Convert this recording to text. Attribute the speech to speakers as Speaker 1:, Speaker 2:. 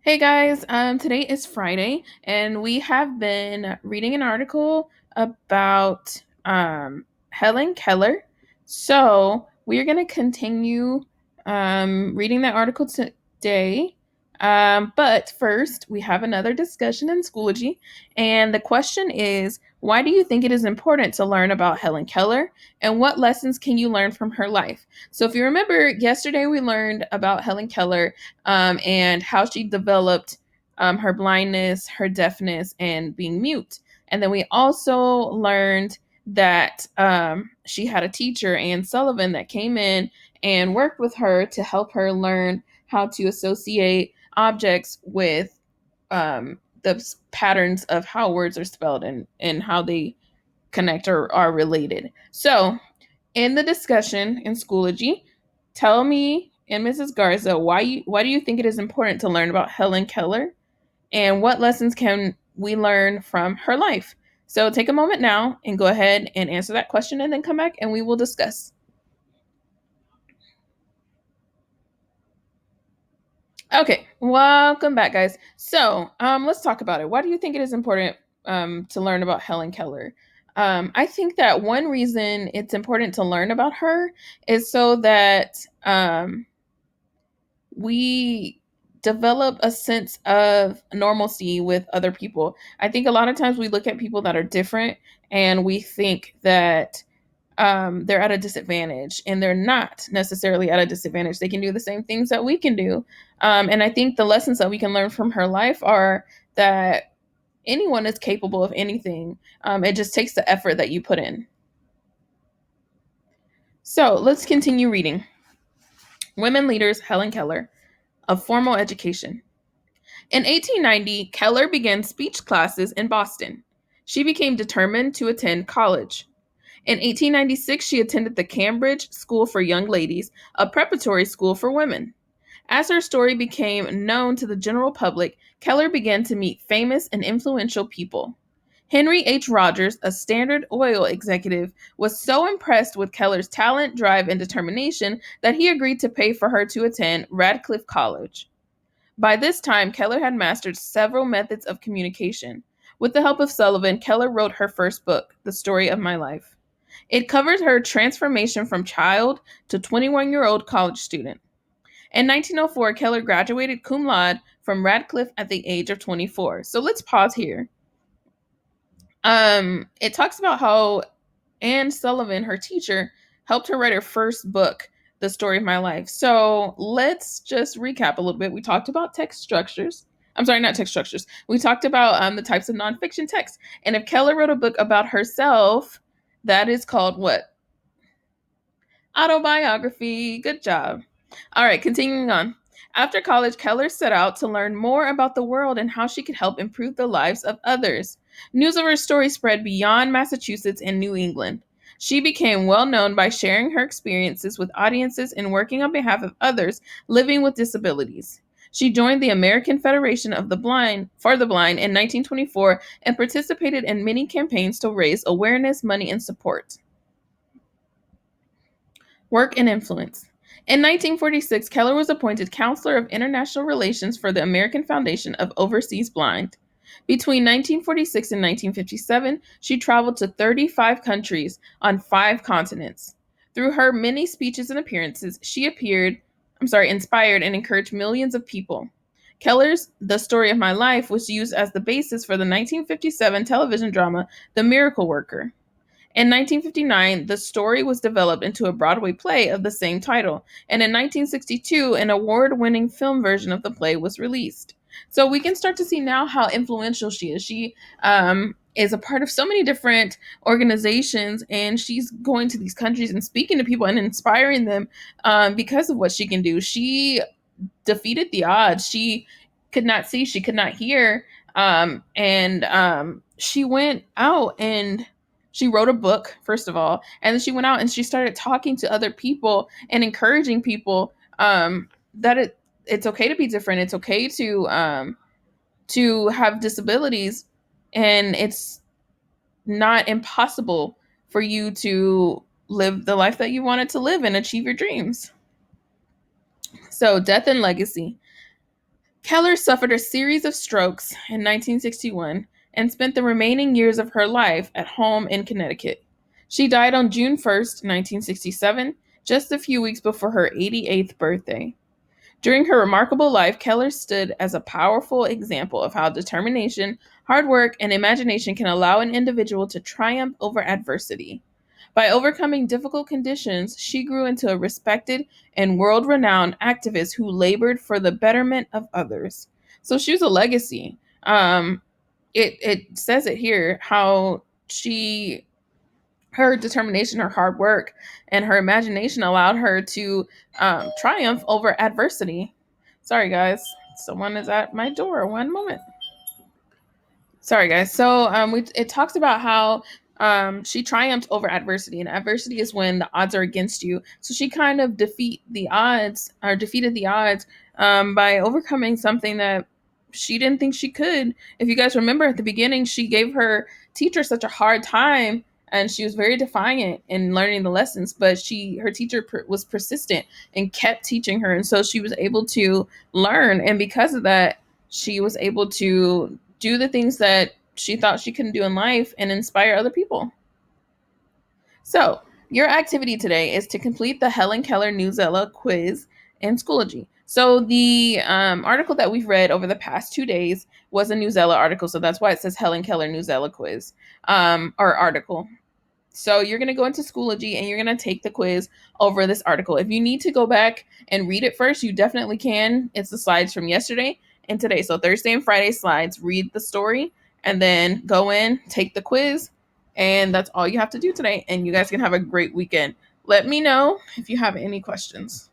Speaker 1: Hey guys, today is Friday, and we have been reading an article about Helen Keller. So we are going to continue reading that article today. But first, we have another discussion in Schoology, and the question is, why do you think it is important to learn about Helen Keller, and what lessons can you learn from her life? So if you remember, yesterday we learned about Helen Keller and how she developed her blindness, her deafness, and being mute. And then we also learned that she had a teacher, Anne Sullivan, that came in and worked with her to help her learn how to associate objects with the patterns of how words are spelled and how they connect or are related. So, in the discussion in Schoology, tell me and Mrs. Garza why do you think it is important to learn about Helen Keller and what lessons can we learn from her life? So take a moment now and go ahead and answer that question and then come back and we will discuss. Okay, welcome back, guys. So let's talk about it. Why do you think it is important to learn about Helen Keller? I think that one reason it's important to learn about her is so that we develop a sense of normalcy with other people. I think a lot of times we look at people that are different and we think that they're at a disadvantage, and they're not necessarily at a disadvantage. They can do the same things that we can do. And I think the lessons that we can learn from her life are that anyone is capable of anything. It just takes the effort that you put in. So let's continue reading. Women leaders, Helen Keller, of formal education. In 1890, Keller began speech classes in Boston. She became determined to attend college. In 1896, she attended the Cambridge School for Young Ladies, a preparatory school for women. As her story became known to the general public, Keller began to meet famous and influential people. Henry H. Rogers, a Standard Oil executive, was so impressed with Keller's talent, drive, and determination that he agreed to pay for her to attend Radcliffe College. By this time, Keller had mastered several methods of communication. With the help of Sullivan, Keller wrote her first book, The Story of My Life. It covered her transformation from child to 21-year-old college student. In 1904, Keller graduated cum laude from Radcliffe at the age of 24. So let's pause here. It talks about how Anne Sullivan, her teacher, helped her write her first book, The Story of My Life. So let's just recap a little bit. We talked about text structures. I'm sorry, not text structures. We talked about the types of nonfiction text. And if Keller wrote a book about herself, that is called what? Autobiography. Good job. All right, continuing on. After college, Keller set out to learn more about the world and how she could help improve the lives of others. News of her story spread beyond Massachusetts and New England. She became well known by sharing her experiences with audiences and working on behalf of others living with disabilities. She joined the American Federation of the Blind for the Blind in 1924 and participated in many campaigns to raise awareness, money, and support. Work and influence. In 1946, Keller was appointed Counselor of International Relations for the American Foundation of Overseas Blind. Between 1946 and 1957, she traveled to 35 countries on 5 continents. Through her many speeches and appearances, inspired and encouraged millions of people. Keller's The Story of My Life was used as the basis for the 1957 television drama The Miracle Worker. In 1959, the story was developed into a Broadway play of the same title, and in 1962, an award winning film version of the play was released. So we can start to see now how influential she is. She is a part of so many different organizations, and she's going to these countries and speaking to people and inspiring them because of what she can do. She defeated the odds. She could not see, she could not hear, and she went out and she wrote a book, first of all, and then she went out and she started talking to other people and encouraging people that it's okay to be different. It's okay to have disabilities, and it's not impossible for you to live the life that you wanted to live and achieve your dreams. So, death and legacy. Keller suffered a series of strokes in 1961 and spent the remaining years of her life at home in Connecticut. She died on June 1st, 1967, just a few weeks before her 88th birthday. During her remarkable life, Keller stood as a powerful example of how determination, hard work, and imagination can allow an individual to triumph over adversity. By overcoming difficult conditions, she grew into a respected and world renowned activist who labored for the betterment of others. So she was a legacy. It says it here how her determination, her hard work, and her imagination allowed her to triumph over adversity. Sorry, guys. Someone is at my door. One moment. Sorry, guys. So it talks about how she triumphed over adversity, and adversity is when the odds are against you. So she kind of defeated the odds by overcoming something that she didn't think she could. If you guys remember at the beginning, she gave her teacher such a hard time, and she was very defiant in learning the lessons. But her teacher was persistent and kept teaching her, and so she was able to learn. And because of that, she was able to do the things that she thought she couldn't do in life and inspire other people. So, your activity today is to complete the Helen Keller Newsella quiz in Schoology. So, the article that we've read over the past 2 days was a Newsella article. So, that's why it says Helen Keller Newsella quiz or article. So you're going to go into Schoology and you're going to take the quiz over this article. If you need to go back and read it first, you definitely can. It's the slides from yesterday and today. So Thursday and Friday slides, read the story, and then go in, take the quiz. And that's all you have to do today. And you guys can have a great weekend. Let me know if you have any questions.